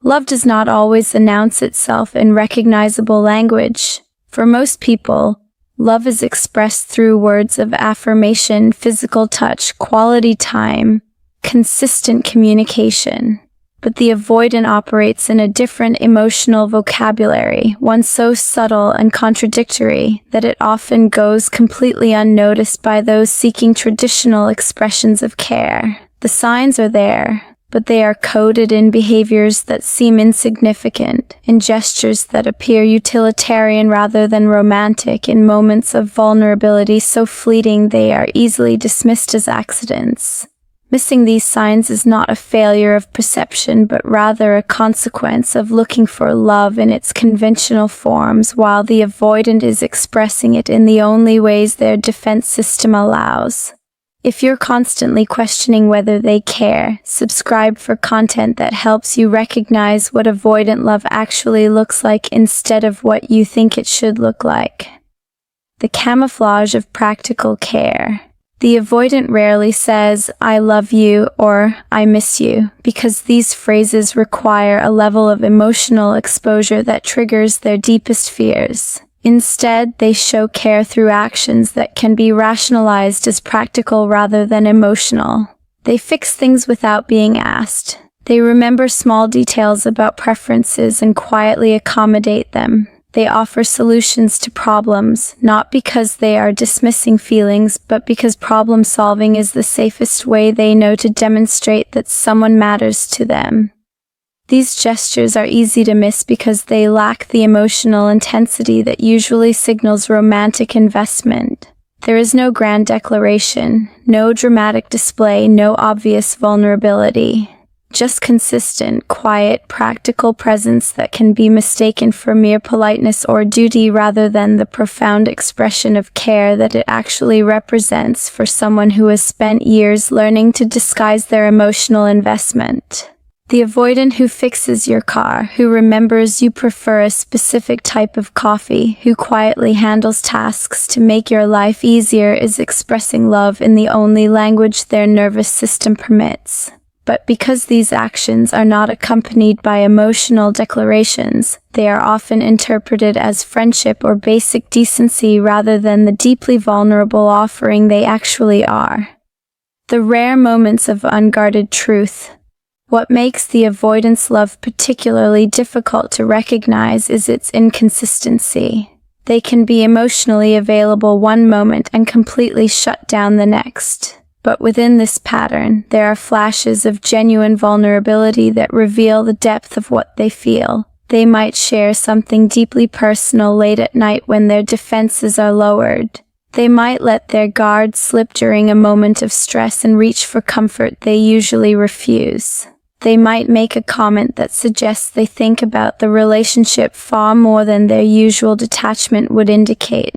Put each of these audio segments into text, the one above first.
Love does not always announce itself in recognizable language. For most people, love is expressed through words of affirmation, physical touch, quality time, consistent communication. But the avoidant operates in a different emotional vocabulary, one so subtle and contradictory that it often goes completely unnoticed by those seeking traditional expressions of care. The signs are there, but they are coded in behaviors that seem insignificant, in gestures that appear utilitarian rather than romantic, in moments of vulnerability so fleeting they are easily dismissed as accidents. Missing these signs is not a failure of perception, but rather a consequence of looking for love in its conventional forms, while the avoidant is expressing it in the only ways their defense system allows. If you're constantly questioning whether they care, subscribe for content that helps you recognize what avoidant love actually looks like instead of what you think it should look like. The camouflage of practical care. The avoidant rarely says, "I love you" or "I miss you," because these phrases require a level of emotional exposure that triggers their deepest fears. Instead, they show care through actions that can be rationalized as practical rather than emotional. They fix things without being asked. They remember small details about preferences and quietly accommodate them. They offer solutions to problems, not because they are dismissing feelings, but because problem solving is the safest way they know to demonstrate that someone matters to them. These gestures are easy to miss because they lack the emotional intensity that usually signals romantic investment. There is no grand declaration, no dramatic display, no obvious vulnerability. Just consistent, quiet, practical presence that can be mistaken for mere politeness or duty rather than the profound expression of care that it actually represents for someone who has spent years learning to disguise their emotional investment. The avoidant who fixes your car, who remembers you prefer a specific type of coffee, who quietly handles tasks to make your life easier is expressing love in the only language their nervous system permits. But because these actions are not accompanied by emotional declarations, they are often interpreted as friendship or basic decency rather than the deeply vulnerable offering they actually are. The rare moments of unguarded truth. What makes the avoidance love particularly difficult to recognize is its inconsistency. They can be emotionally available one moment and completely shut down the next. But within this pattern, there are flashes of genuine vulnerability that reveal the depth of what they feel. They might share something deeply personal late at night when their defenses are lowered. They might let their guard slip during a moment of stress and reach for comfort they usually refuse. They might make a comment that suggests they think about the relationship far more than their usual detachment would indicate.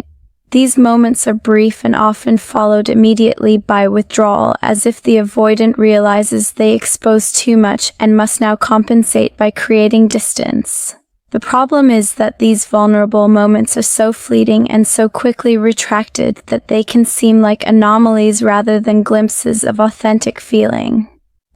These moments are brief and often followed immediately by withdrawal, as if the avoidant realizes they exposed too much and must now compensate by creating distance. The problem is that these vulnerable moments are so fleeting and so quickly retracted that they can seem like anomalies rather than glimpses of authentic feeling.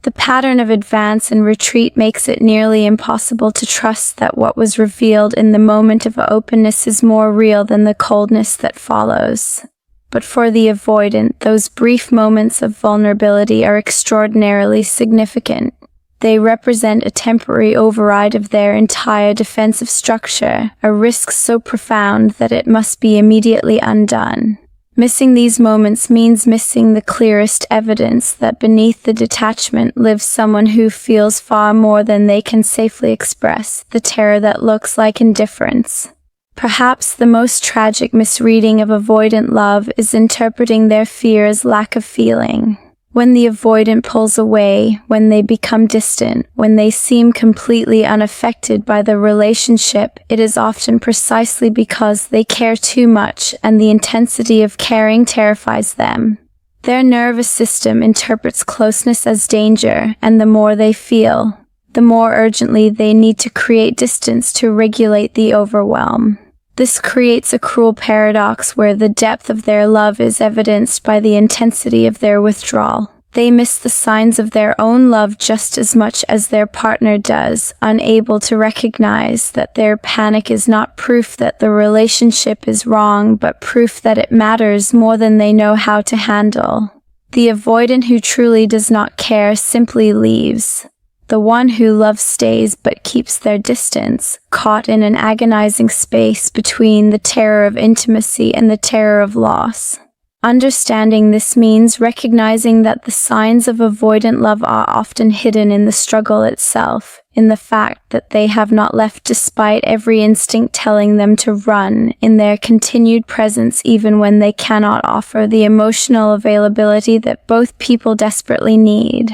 The pattern of advance and retreat makes it nearly impossible to trust that what was revealed in the moment of openness is more real than the coldness that follows. But for the avoidant, those brief moments of vulnerability are extraordinarily significant. They represent a temporary override of their entire defensive structure, a risk so profound that it must be immediately undone. Missing these moments means missing the clearest evidence that beneath the detachment lives someone who feels far more than they can safely express, the terror that looks like indifference. Perhaps the most tragic misreading of avoidant love is interpreting their fear as lack of feeling. When the avoidant pulls away, when they become distant, when they seem completely unaffected by the relationship, it is often precisely because they care too much and the intensity of caring terrifies them. Their nervous system interprets closeness as danger, and the more they feel, the more urgently they need to create distance to regulate the overwhelm. This creates a cruel paradox where the depth of their love is evidenced by the intensity of their withdrawal. They miss the signs of their own love just as much as their partner does, unable to recognize that their panic is not proof that the relationship is wrong, but proof that it matters more than they know how to handle. The avoidant who truly does not care simply leaves. The one who loves stays but keeps their distance, caught in an agonizing space between the terror of intimacy and the terror of loss. Understanding this means recognizing that the signs of avoidant love are often hidden in the struggle itself, in the fact that they have not left despite every instinct telling them to run, in their continued presence even when they cannot offer the emotional availability that both people desperately need.